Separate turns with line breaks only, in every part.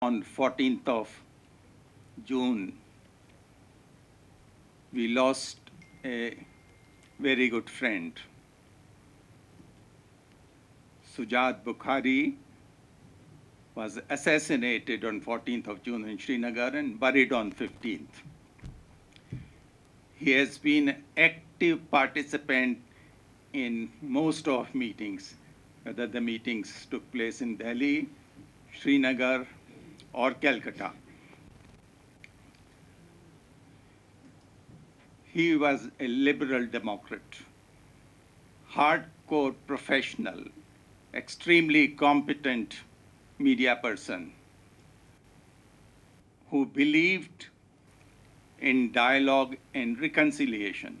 On 14th of June, we lost a very good friend. Sujat Bukhari was assassinated on 14th of June in Srinagar and buried on 15th. He has been an active participant in most of meetings, whether the meetings took place in Delhi, Srinagar, or Calcutta. He was a liberal Democrat, hardcore professional, extremely competent media person who believed in dialogue and reconciliation.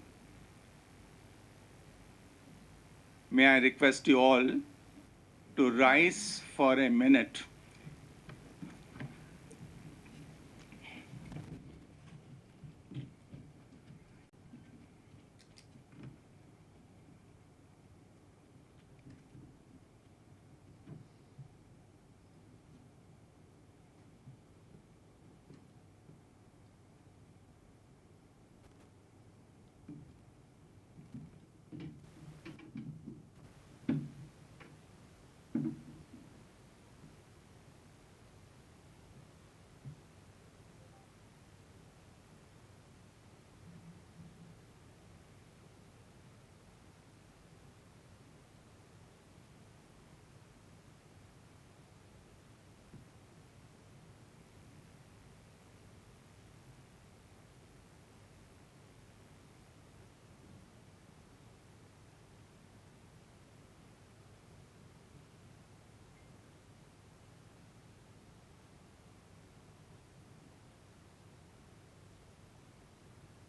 May I request you all to rise for a minute.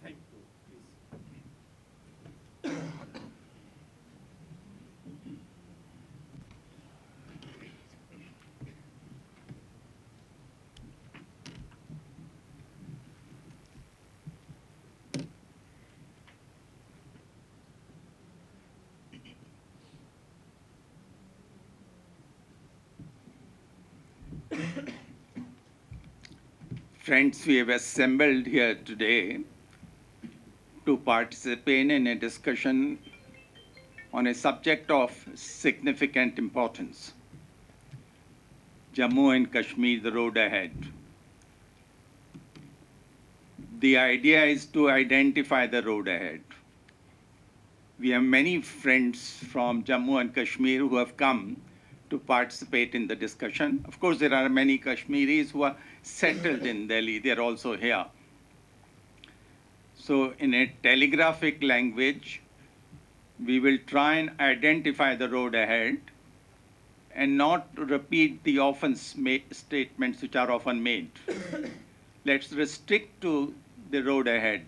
Thank you. Please. Friends, we have assembled here today to participate in a discussion on a subject of significant importance. Jammu and Kashmir, the road ahead. The idea is to identify the road ahead. We have many friends from Jammu and Kashmir who have come to participate in the discussion. Of course, there are many Kashmiris who are settled in Delhi. They are also here. So in a telegraphic language, we will try and identify the road ahead and not repeat the statements which are often made. Let's restrict to the road ahead.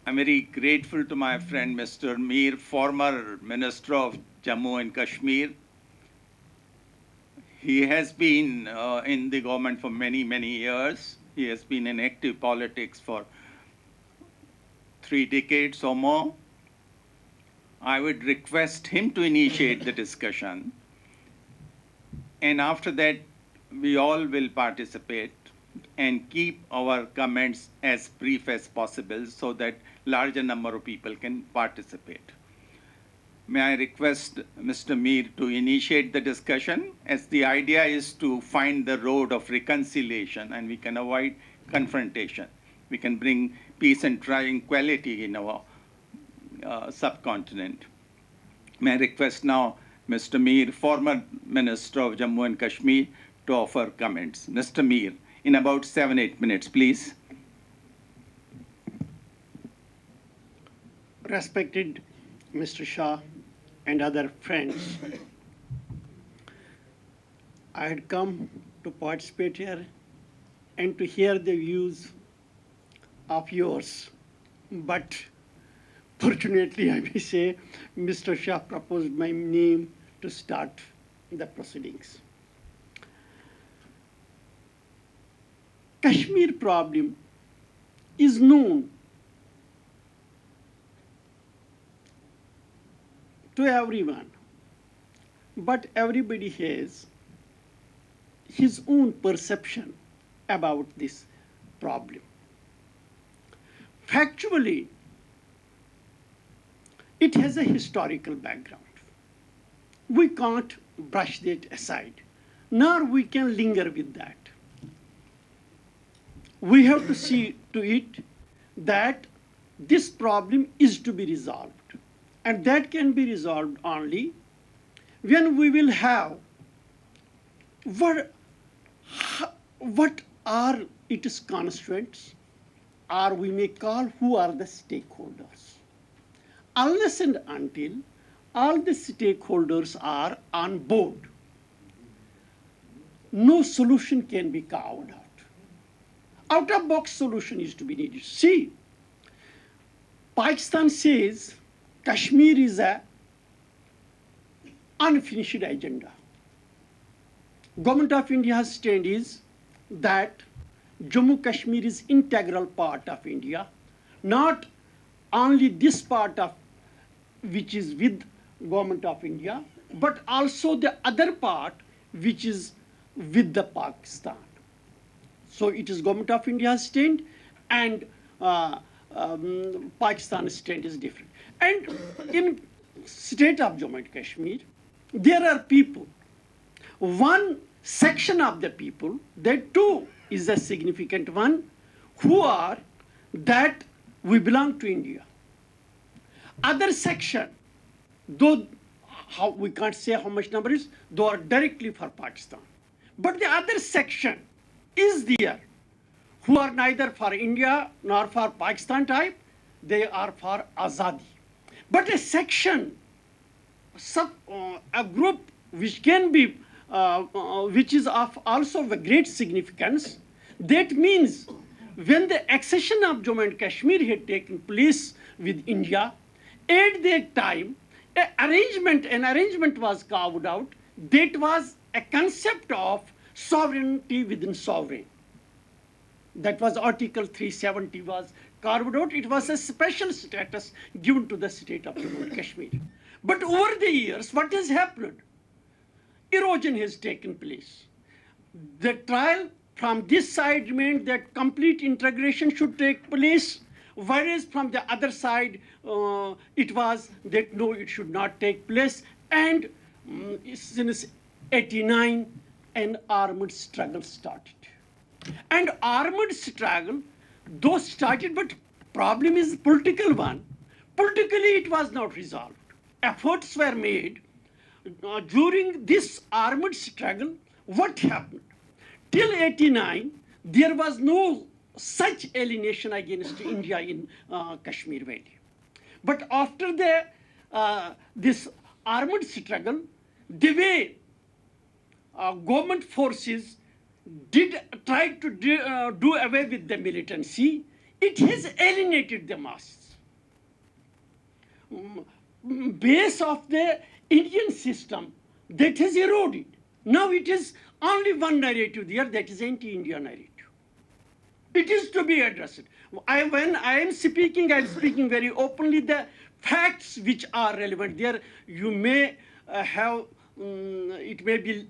I'm very grateful to my friend Mr. Mir, former Minister of Jammu and Kashmir. He has been in the government for many, many years. He has been in active politics for 3 decades or more. I would request him to initiate the discussion. And after that, we all will participate and keep our comments as brief as possible so that larger number of people can participate. May I request Mr. Mir to initiate the discussion, as the idea is to find the road of reconciliation and we can avoid confrontation. We can bring peace and tranquility in our subcontinent. May I request now Mr. Mir, former Minister of Jammu and Kashmir, to offer comments. Mr. Mir, in about 7-8 minutes, please.
Respected Mr. Shah and other friends, I had come to participate here and to hear the views of yours. But fortunately, I may say, Mr. Shah proposed my name to start the proceedings. Kashmir problem is known to everyone, but everybody has his own perception about this problem. Factually, it has a historical background. We can't brush that aside, nor we can linger with that. We have to see to it that this problem is to be resolved. And that can be resolved only when we will have what are its constituents, or we may call who are the stakeholders. Unless and until all the stakeholders are on board, no solution can be carved out. Out-of-box solution is to be needed. See, Pakistan says Kashmir is an unfinished agenda. Government of India's stand is that Jammu Kashmir is integral part of India, not only this part of which is with Government of India, but also the other part which is with the Pakistan. So it is Government of India's stand, and Pakistan's stand is different. And in state of Jammu and Kashmir, there are people. One section of the people, that too is a significant one, who are that we belong to India. Other section, though we can't say how much number is, they are directly for Pakistan. But the other section is there, who are neither for India nor for Pakistan type, they are for Azadi. But a section, a group which can be, which is of also of a great significance, that means when the accession of Jammu and Kashmir had taken place with India, at that time, an arrangement was carved out that was a concept of sovereignty within sovereign. That was Article 370 was carved out. It was a special status given to the state of Jammu and Kashmir. But over the years, what has happened? Erosion has taken place. The trial from this side remained that complete integration should take place, whereas from the other side, it was that no, it should not take place. And since 89, an armed struggle started. And armed struggle, though started, but problem is political one. Politically, it was not resolved. Efforts were made during this armed struggle. What happened? Till 89, there was no such alienation against India in Kashmir Valley. But after this armed struggle, the way government forces did try to do away with the militancy, it has alienated the masses. Base of the Indian system, that has eroded. Now it is only one narrative there, that is anti-India narrative. It is to be addressed. When I am speaking very openly the facts which are relevant there. You may have, it may be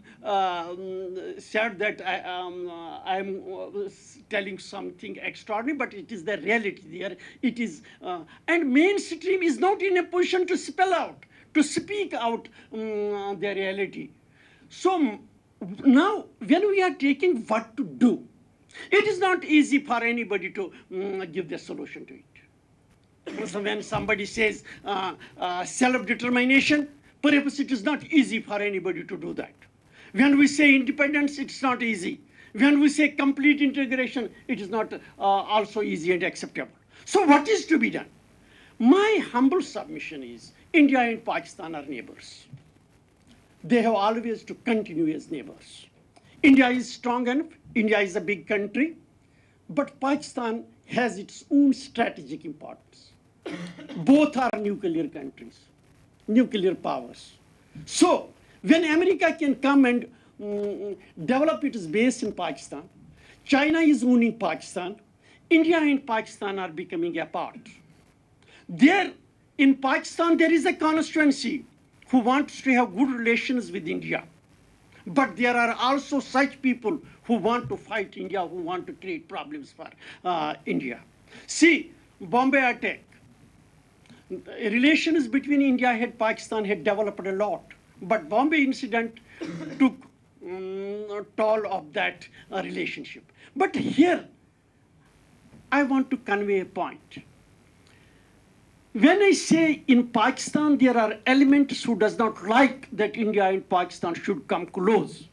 said that I am telling something extraordinary, but it is the reality there. It is, and mainstream is not in a position to spell out, to speak out the reality. So now, when we are taking what to do, it is not easy for anybody to give the solution to it. So when somebody says self-determination, perhaps it is not easy for anybody to do that. When we say independence, it's not easy. When we say complete integration, it is not also easy and acceptable. So what is to be done? My humble submission is, India and Pakistan are neighbors. They have always to continue as neighbors. India is strong enough. India is a big country. But Pakistan has its own strategic importance. Both are nuclear countries, nuclear powers. So when America can come and develop its base in Pakistan, China is owning Pakistan, India and Pakistan are becoming apart. There, in Pakistan, there is a constituency who wants to have good relations with India. But there are also such people who want to fight India, who want to create problems for India. See, Bombay attack. Relations between India and Pakistan had developed a lot. But Bombay incident took toll of that relationship. But here, I want to convey a point. When I say in Pakistan there are elements who does not like that India and Pakistan should come close,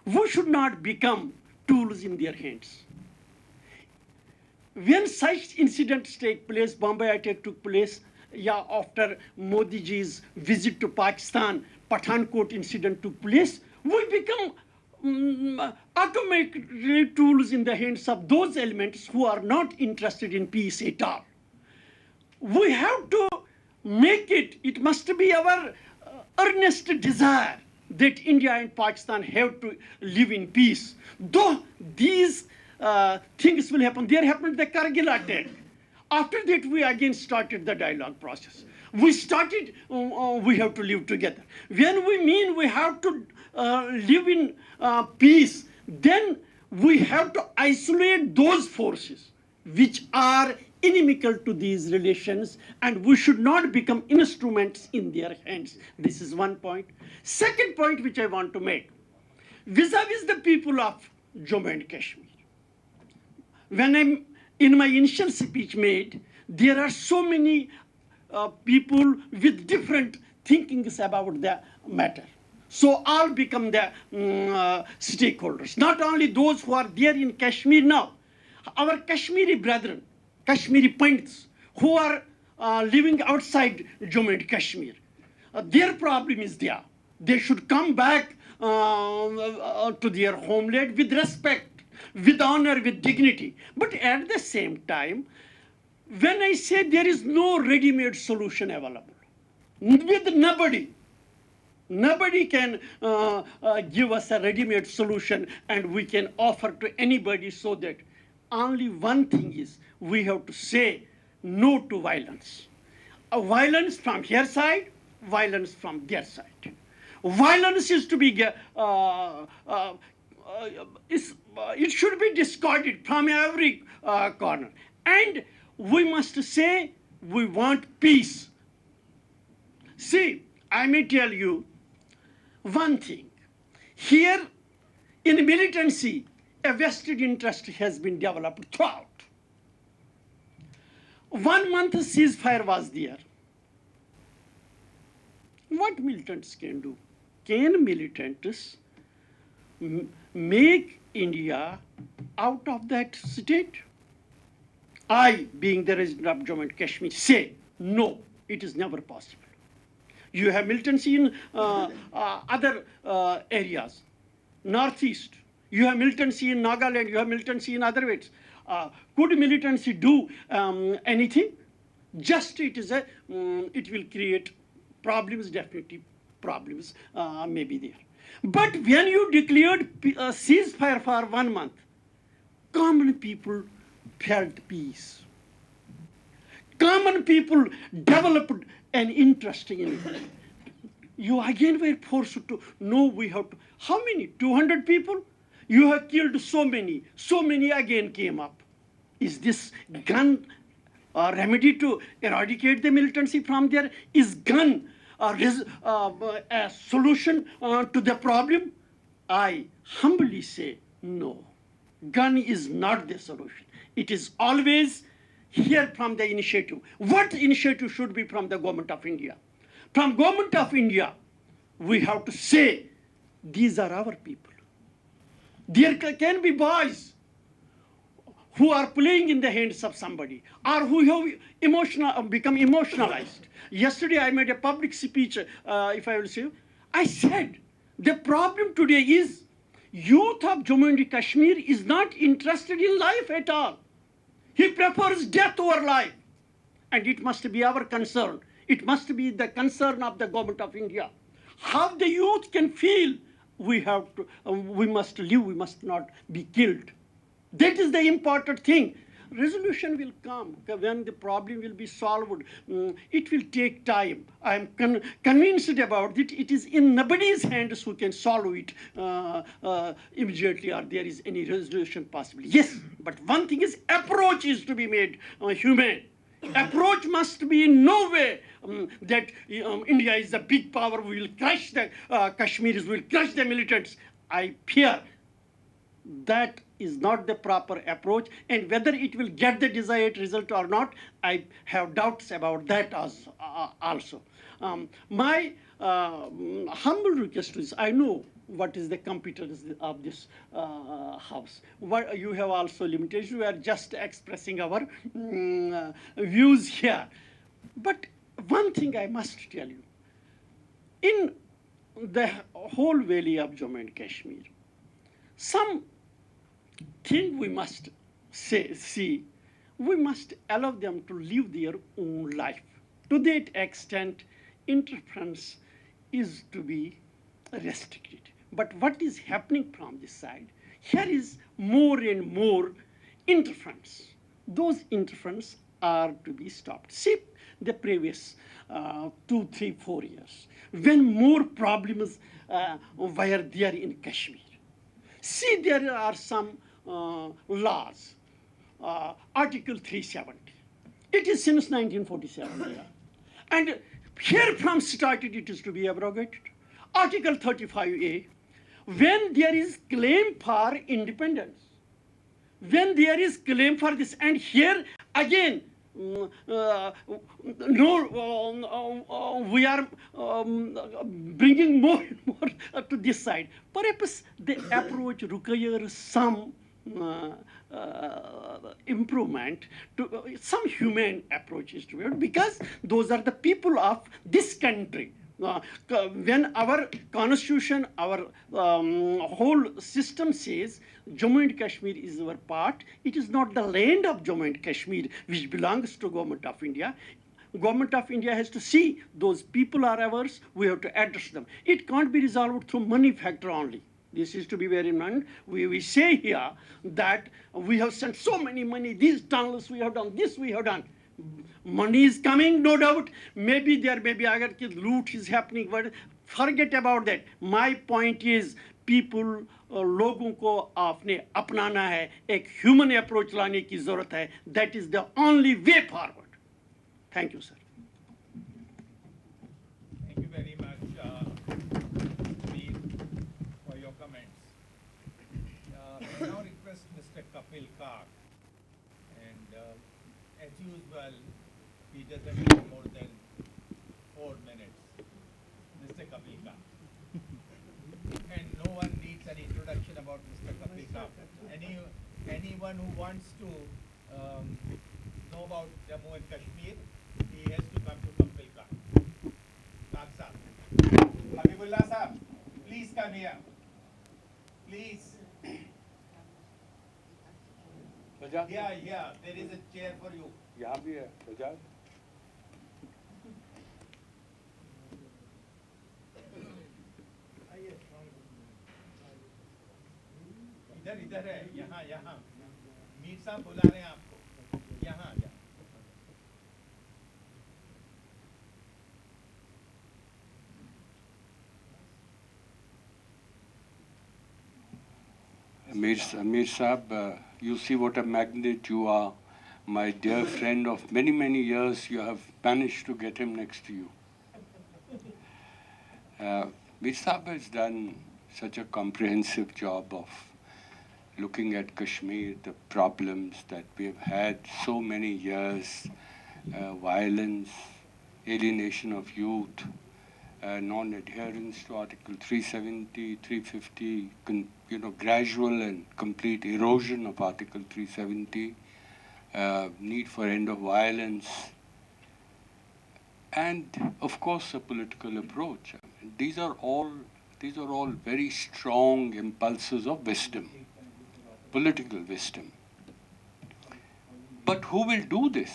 we should not become tools in their hands. When such incidents take place, Bombay attack took place, after Modi ji's visit to Pakistan, Pathankot incident took place, we become automatically tools in the hands of those elements who are not interested in peace at all. We have to make it must be our earnest desire that India and Pakistan have to live in peace. Though these things will happen, there happened the Kargil attack. After that, we again started the dialogue process. We started, we have to live together. When we mean we have to live in peace, then we have to isolate those forces which are inimical to these relations, and we should not become instruments in their hands. This is one point. Second point which I want to make, vis-a-vis the people of Jammu and Kashmir. When I'm in my initial speech made, there are so many people with different thinkings about the matter. So all become the stakeholders. Not only those who are there in Kashmir now, our Kashmiri brethren, Kashmiri Pandits, who are living outside Jammu and Kashmir, their problem is there. They should come back to their homeland with respect, with honor, with dignity. But at the same time, when I say there is no ready-made solution available, with nobody can give us a ready-made solution and we can offer to anybody, so that only one thing is, we have to say no to violence. Violence from her side, violence from their side. Violence is to be, it should be discarded from every corner. And we must say we want peace. See, I may tell you one thing. Here in militancy, a vested interest has been developed throughout. 1 month ceasefire was there. What militants can do? Can militants make India out of that state? I, being the resident of Jammu and Kashmir, say no, it is never possible. You have militancy in other areas, northeast. You have militancy in Nagaland, you have militancy in other ways. Could militancy do anything? Just it is it will create problems, definitely problems may be there. But when you declared a ceasefire for 1 month, common people felt peace. Common people developed an interest in it. You again were forced to know we have to, how many? 200 people? You have killed so many again came up. Is this gun a remedy to eradicate the militancy from there? Is gun a solution to the problem? I humbly say no. Gun is not the solution. It is always here from the initiative. What initiative should be from the government of India? From government of India, we have to say, these are our people. There can be boys who are playing in the hands of somebody, or who have become emotionalized. Yesterday I made a public speech, if I will say, I said, the problem today is youth of Jammu and Kashmir is not interested in life at all. He prefers death over life. And it must be our concern. It must be the concern of the government of India. How the youth can feel we have to, we must live, we must not be killed. That is the important thing. resolution will come when the problem will be solved. It will take time. I am convinced about it. It is in nobody's hands who can solve it immediately, or there is any resolution possible. Yes, but one thing is approach is to be made humane. Approach must be in no way that India is a big power, we will crush the Kashmiris, we will crush the militants. I fear that is not the proper approach, and whether it will get the desired result or not, I have doubts about that also. My humble request is, I know what is the competence of this house. What, you have also limitations. We are just expressing our views here. But one thing I must tell you, in the whole valley of Jammu and Kashmir, some thing we must see, we must allow them to live their own life. To that extent, interference is to be restricted. But what is happening from this side? Here is more and more interference. Those interference are to be stopped. See the previous 2, 3, 4 years, when more problems were there in Kashmir. See, there are some laws. Article 370. It is since 1947 there. And here from started it is to be abrogated. Article 35A, when there is claim for independence, when there is claim for this, and here again, we are bringing more and more to this side. Perhaps the approach requires some improvement, to some humane approaches to it, because those are the people of this country. When our constitution, our whole system says Jammu and Kashmir is our part, it is not the land of Jammu and Kashmir which belongs to Government of India. Government of India has to see those people are ours, we have to address them. It can't be resolved through money factor only. This is to be very in mind. We say here that we have sent so many money, these tunnels we have done, this we have done. Money is coming, no doubt. Maybe there may be agar loot is happening, but forget about that. My point is, people, लोगों को आपने अपनाना है, एक human approach लाने की ज़रूरत है. That is the only way forward. Thank you, sir.
Thank you very much, Veer, for your comments. I now request Mr. Kapil Kak, and as usual, he doesn't have more than 4 minutes. Mr. Kapil Kak. And no one needs an introduction about Mr. Kapil Kak. Anyone who wants to know about Jammu and Kashmir, he has to come to Kapil Kak. Kak Saab. Habibullah Saab, please come here. Please. Yeah, there is a chair for you.
यहाँ भी है सजाद.
इधर है, यहाँ मीर साहब बुला रहे हैं आपको, यहाँ आ जाओ.
Amir Saab, you see what a magnet you are. My dear friend of many, many years, you have managed to get him next to you. Mir Saab has done such a comprehensive job of looking at Kashmir, the problems that we have had so many years, violence, alienation of youth, non-adherence to Article 370, 350, gradual and complete erosion of Article 370, need for end of violence, and of course a political approach. These are all very strong impulses of wisdom, political wisdom. But who will do this?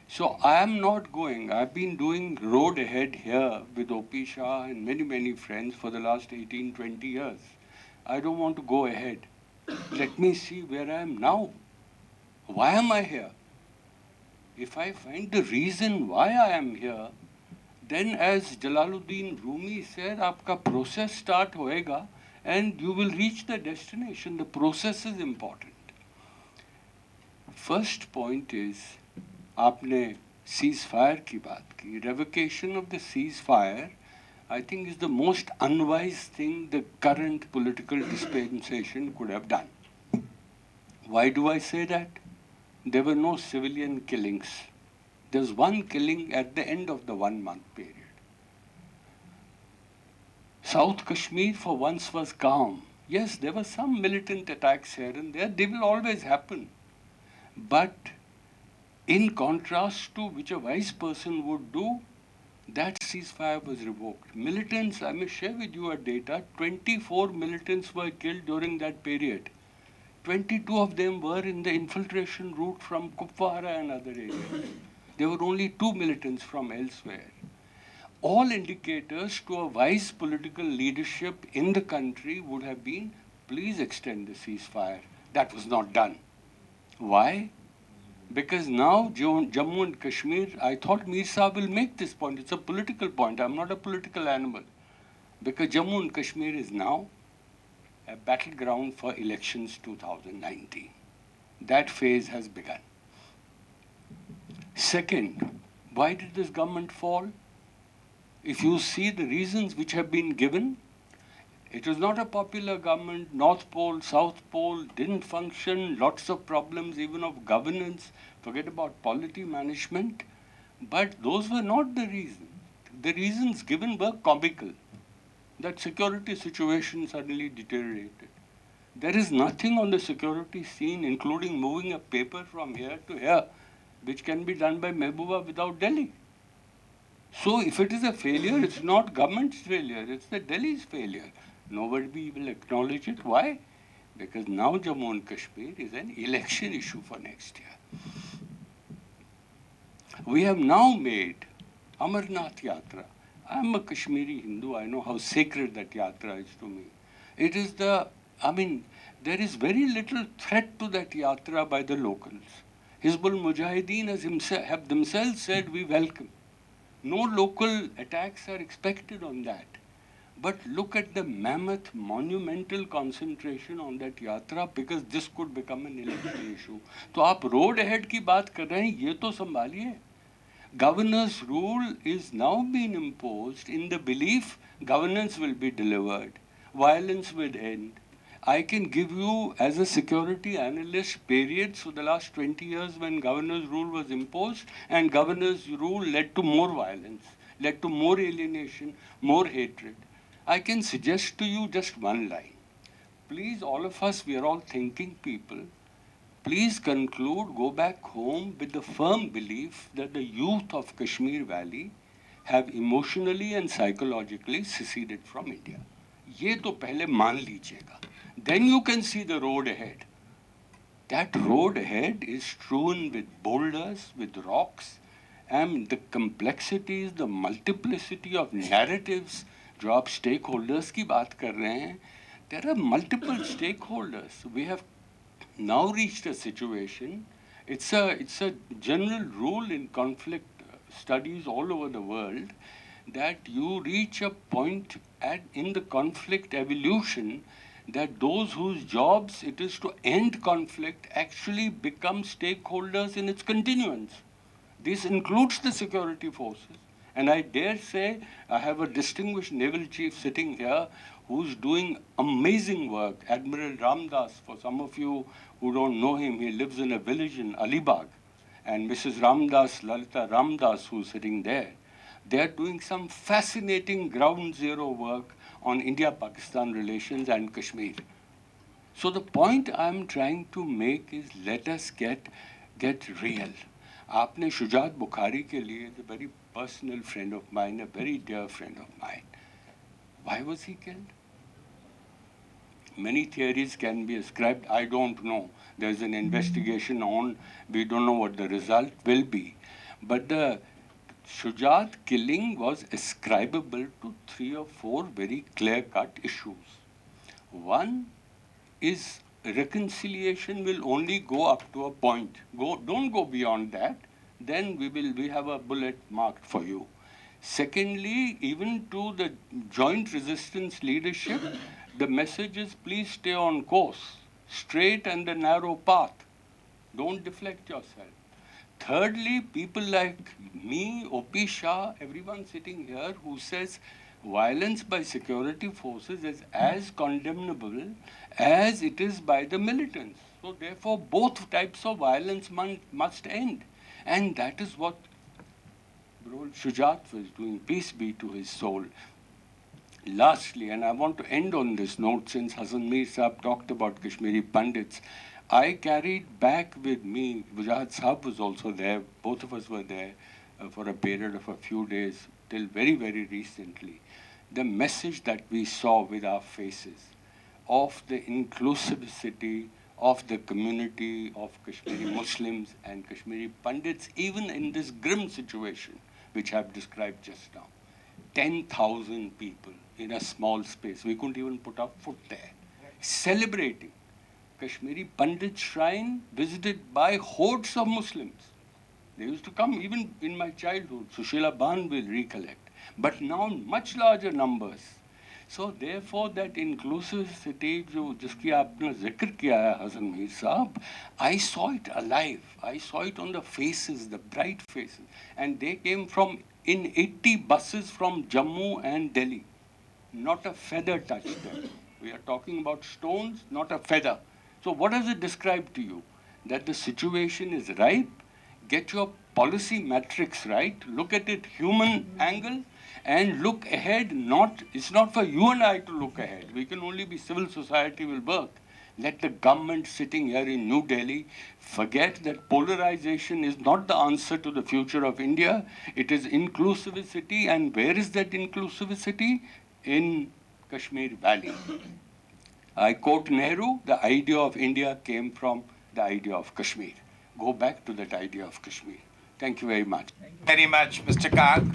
So I am not going. I've been doing road ahead here with O P Shah and many, many friends for the last 18, 20 years. I don't want to go ahead. Let me see where I am now. Why am I here? If I find the reason why I am here, then as Jalaluddin Rumi said, आपका process start होएगा and you will reach the destination. The process is important. First point is, आपने ceasefire की बात की. Revocation of the ceasefire, I think, is the most unwise thing the current political dispensation could have done. Why do I say that? There were no civilian killings. There was one killing at the end of the 1 month period. South Kashmir for once was calm. Yes, there were some militant attacks here and there. They will always happen. But in contrast to which a wise person would do, that ceasefire was revoked. Militants, I may share with you a data, 24 militants were killed during that period. 22 of them were in the infiltration route from Kupwara and other areas. There were only 2 militants from elsewhere. All indicators to a wise political leadership in the country would have been, please extend the ceasefire. That was not done. Why? Because now Jammu and Kashmir, I thought Mir Sahib will make this point. It's a political point. I'm not a political animal. Because Jammu and Kashmir is now a battleground for elections 2019. That phase has begun. Second, why did this government fall? If you see the reasons which have been given, it was not a popular government. North Pole, South Pole didn't function, lots of problems even of governance, forget about polity management. But those were not the reasons. The reasons given were comical. That security situation suddenly deteriorated. There is nothing on the security scene, including moving a paper from here to here, which can be done by Mehbooba without Delhi. So if it is a failure, it's not government's failure, it's the Delhi's failure. Nobody will acknowledge it. Why? Because now Jammu and Kashmir is an election issue for next year. We have now made Amarnath Yatra. I'm a Kashmiri Hindu. I know how sacred that yatra is to me. It is there is very little threat to that yatra by the locals. Hizbul Mujahideen have themselves said, we welcome. No local attacks are expected on that. But look at the mammoth, monumental concentration on that yatra, because this could become an election issue. तो आप road ahead की बात कर रहे हैं, ये तो संभालिए. Governor's rule is now being imposed in the belief governance will be delivered, violence will end. I can give you, as a security analyst, periods for the last 20 years when governor's rule was imposed, and governor's rule led to more violence, led to more alienation, more hatred. I can suggest to you just one line. Please, all of us, we are all thinking people. Please conclude, go back home with the firm belief that the youth of Kashmir Valley have emotionally and psychologically seceded from India. ये तो पहले मान लीजिएगा. Then you can see the road ahead. That road ahead is strewn with boulders, with rocks, and the complexities, the multiplicity of narratives. जो आप stakeholders की बात कर रहे हैं, there are multiple stakeholders. We have now reached a situation. It's a general rule in conflict studies all over the world that you reach a point in the conflict evolution that those whose jobs it is to end conflict actually become stakeholders in its continuance. This includes the security forces. And I dare say, I have a distinguished naval chief sitting here who's doing amazing work, Admiral Ramdas. For some of you who don't know him, he lives in a village in Alibag. And Mrs. Ramdas, Lalita Ramdas, who's sitting there, they're doing some fascinating ground zero work on India-Pakistan relations and Kashmir. So the point I'm trying to make is, let us get real. आपने शुजात बुखारी के लिए, is a very personal friend of mine, a very dear friend of mine. Why was he killed? Many theories can be ascribed. I don't know. There's an investigation on. We don't know what the result will be. But the Shujat killing was ascribable to 3 or 4 very clear-cut issues. One is reconciliation will only go up to a point. Don't go beyond that. Then we have a bullet marked for you. Secondly, even to the joint resistance leadership, the message is please stay on course, straight and the narrow path. Don't deflect yourself. Thirdly, people like me, O P Shah, everyone sitting here who says violence by security forces is as condemnable as it is by the militants. So therefore, both types of violence must end. And that is what Bro Shujat was doing. Peace be to his soul. Lastly, and I want to end on this note, since Hasan Mir Saab talked about Kashmiri Pandits, I carried back with me, Wajad Saab was also there, both of us were there for a period of a few days till very, very recently. The message that we saw with our faces of the inclusivity of the community of Kashmiri Muslims and Kashmiri Pandits, even in this grim situation, which I've described just now. 10,000 people in a small space. We couldn't even put our foot there. Celebrating Kashmiri Pandit shrine visited by hordes of Muslims. They used to come even in my childhood. Sushila Ban will recollect. But now much larger numbers. So therefore that inclusivity, jiski aapne zikr kiya hai, Hasan Mir Saab, I saw it alive. I saw it on the faces, the bright faces. And they came in 80 buses from Jammu and Delhi. Not a feather touched them. We are talking about stones, not a feather. So what does it describe to you? That the situation is ripe, get your policy metrics right, look at it human angle, and look ahead. It's not for you and I to look ahead. We can only be civil society will work. Let the government sitting here in New Delhi forget that polarization is not the answer to the future of India. It is inclusivity. And where is that inclusivity? In Kashmir Valley. I quote Nehru, the idea of India came from the idea of Kashmir. Go back to that idea of Kashmir. Thank you very much.
Thank you very much, Mr. Kag.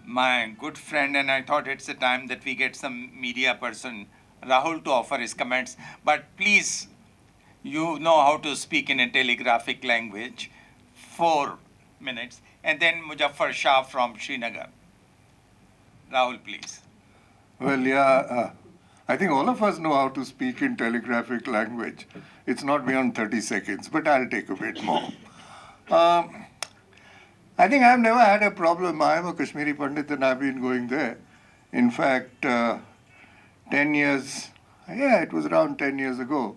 My good friend, and I thought it's a time that we get some media person, Rahul, to offer his comments. But please, you know how to speak in a telegraphic language. 4 minutes. And then Muzaffar Shah from Srinagar. Rahul, please.
Well, yeah, I think all of us know how to speak in telegraphic language. It's not beyond 30 seconds, but I'll take a bit more. I think I've never had a problem. I'm a Kashmiri Pandit and I've been going there. In fact, 10 years, it was around 10 years ago,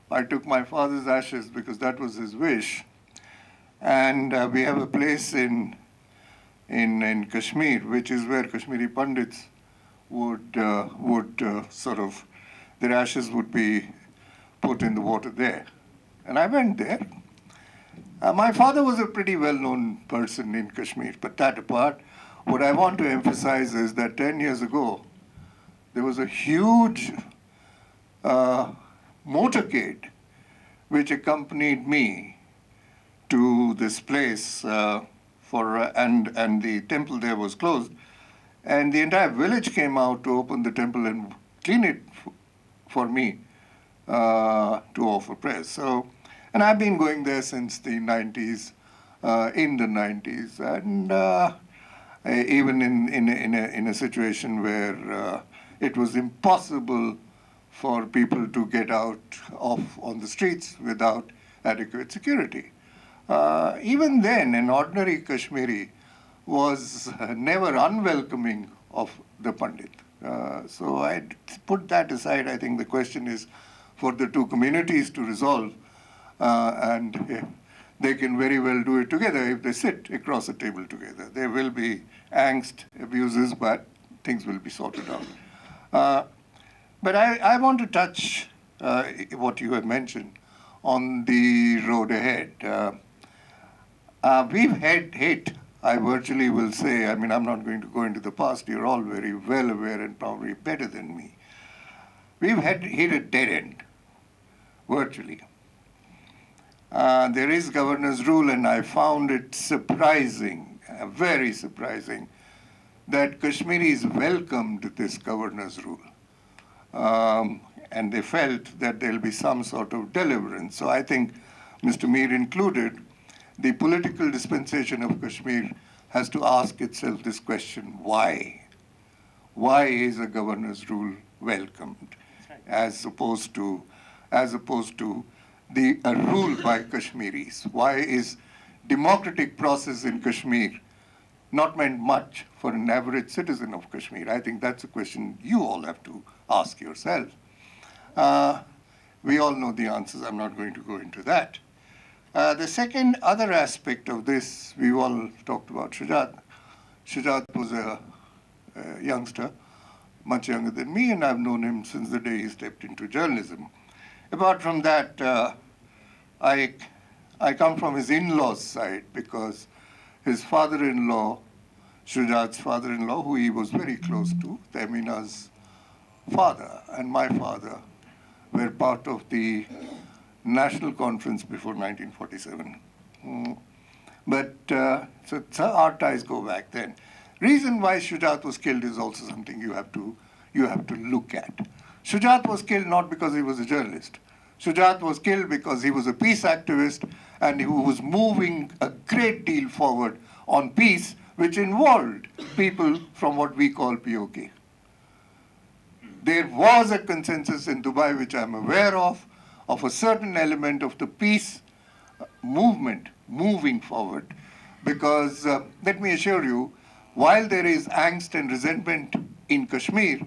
I took my father's ashes because that was his wish. And we have a place in Kashmir, which is where Kashmiri Pandits would sort of, their ashes would be put in the water there. And I went there. My father was a pretty well-known person in Kashmir, but that apart, what I want to emphasize is that 10 years ago, there was a huge motorcade which accompanied me to this place and the temple there was closed. And the entire village came out to open the temple and clean it for me to offer prayers. So, and I've been going there since the 90s, in the 90s, and even in a situation where it was impossible for people to get out on the streets without adequate security. Even then, an ordinary Kashmiri was never unwelcoming of the Pandit. So I put that aside. I think the question is for the two communities to resolve, and they can very well do it together if they sit across a table together. There will be angst, abuses, but things will be sorted out. But I want to touch what you have mentioned on the road ahead. We've had hate, I virtually will say. I mean, I'm not going to go into the past. You're all very well aware and probably better than me. We've hit a dead end, virtually. There is governor's rule, and I found it surprising, very surprising, that Kashmiris welcomed this governor's rule. and they felt that there'll be some sort of deliverance. So I think Mr. Mir included, the political dispensation of Kashmir has to ask itself this question: why? Why is a governor's rule welcomed, as opposed to the a rule by Kashmiris? Why is democratic process in Kashmir not meant much for an average citizen of Kashmir? I think that's a question you all have to ask yourself. We all know the answers. I'm not going to go into that. The second other aspect of this, we all talked about Shujat. Shujat was a youngster, much younger than me, and I've known him since the day he stepped into journalism. Apart from that, I come from his in-laws' side, because his father-in-law, Shujat's father-in-law, who he was very close to, Tamina's father and my father, were part of the National Conference before 1947. So our ties go back then. Reason why Shujat was killed is also something you have to look at. Shujat was killed not because he was a journalist. Shujat was killed because he was a peace activist and he was moving a great deal forward on peace, which involved people from what we call POK. There was a consensus in Dubai, which I'm aware of a certain element of the peace movement moving forward. Because let me assure you, while there is angst and resentment in Kashmir,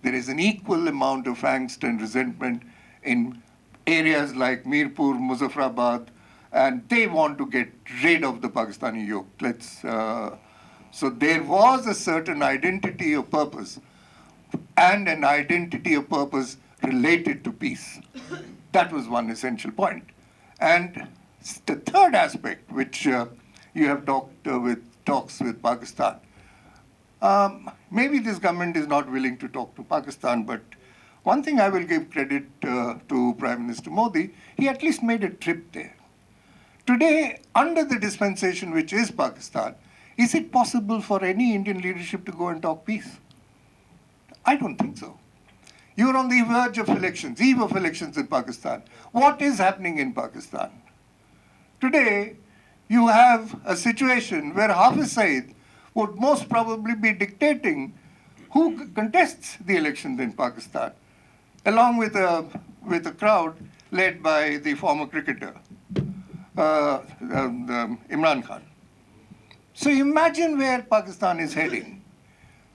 there is an equal amount of angst and resentment in areas like Mirpur, Muzaffarabad, and they want to get rid of the Pakistani yoke. So there was a certain identity of purpose and an identity of purpose related to peace. That was one essential point. And the third aspect, which you have talks with Pakistan, maybe this government is not willing to talk to Pakistan, but one thing I will give credit to Prime Minister Modi, he at least made a trip there. Today, under the dispensation which is Pakistan, is it possible for any Indian leadership to go and talk peace? I don't think so. You're on the verge of elections, eve of elections in Pakistan. What is happening in Pakistan? Today, you have a situation where Hafiz Saeed would most probably be dictating who contests the elections in Pakistan, along with a crowd led by the former cricketer, Imran Khan. So imagine where Pakistan is heading.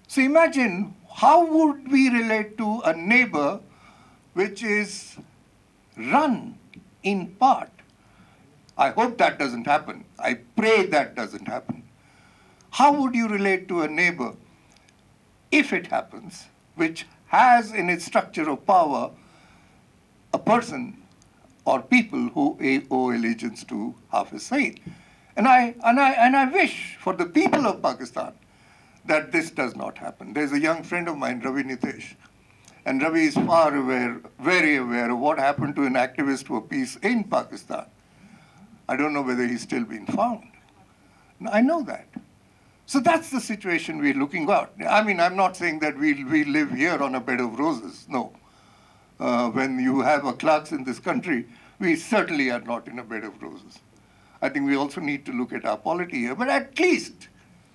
So imagine how would we relate to a neighbor which is run in part. I hope that doesn't happen. I pray that doesn't happen. How would you relate to a neighbor, if it happens, which has in its structure of power a person or people who owe allegiance to Hafiz Saeed? And I wish for the people of Pakistan that this does not happen. There's a young friend of mine, Ravi Nitesh, and Ravi is far aware, very aware of what happened to an activist for peace in Pakistan. I don't know whether he's still been found. I know that. So that's the situation we're looking at. I mean, I'm not saying that we live here on a bed of roses. No. When you have a clerks in this country, we certainly are not in a bed of roses. I think we also need to look at our polity here, but at least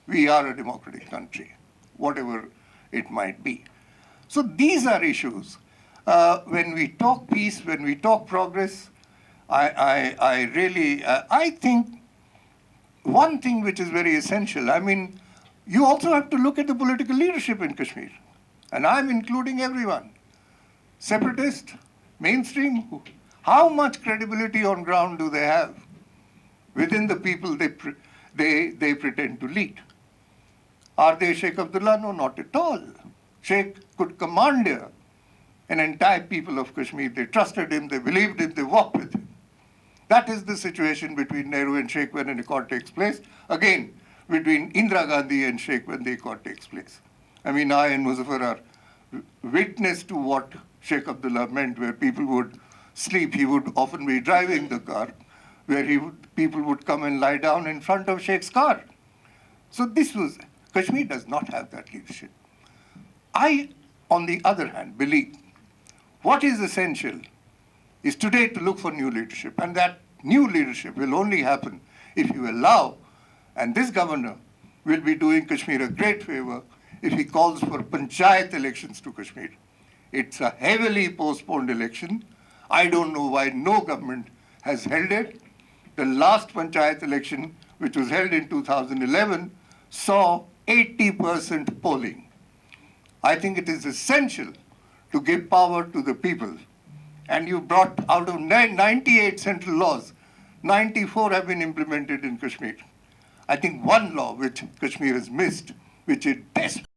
we are a democratic country, whatever it might be. So these are issues. When we talk peace, when we talk progress, I think one thing which is very essential, I mean, you also have to look at the political leadership in Kashmir. And I'm including everyone. Separatist, mainstream, how much credibility on ground do they have within the people they pretend to lead? Are they Sheikh Abdullah? No, not at all. Sheikh could command an entire people of Kashmir. They trusted him, they believed him, they walked with him. That is the situation between Nehru and Sheikh when an accord takes place. Again, between Indira Gandhi and Sheikh when the accord takes place. I mean, I and Muzaffar are witness to what Sheikh Abdullah meant, where people would sleep. He would often be driving the car, where people would come and lie down in front of Sheikh's car. So Kashmir does not have that leadership. I, on the other hand, believe What is essential is today to look for new leadership, and that new leadership will only happen if you allow, and this governor will be doing Kashmir a great favor if he calls for panchayat elections to Kashmir. It's a heavily postponed election. I don't know why no government has held it. The last panchayat election, which was held in 2011, saw 80% polling. I think it is essential to give power to the people. And you brought out of 98 central laws, 94 have been implemented in Kashmir. I think one law which Kashmir has missed, which it desperately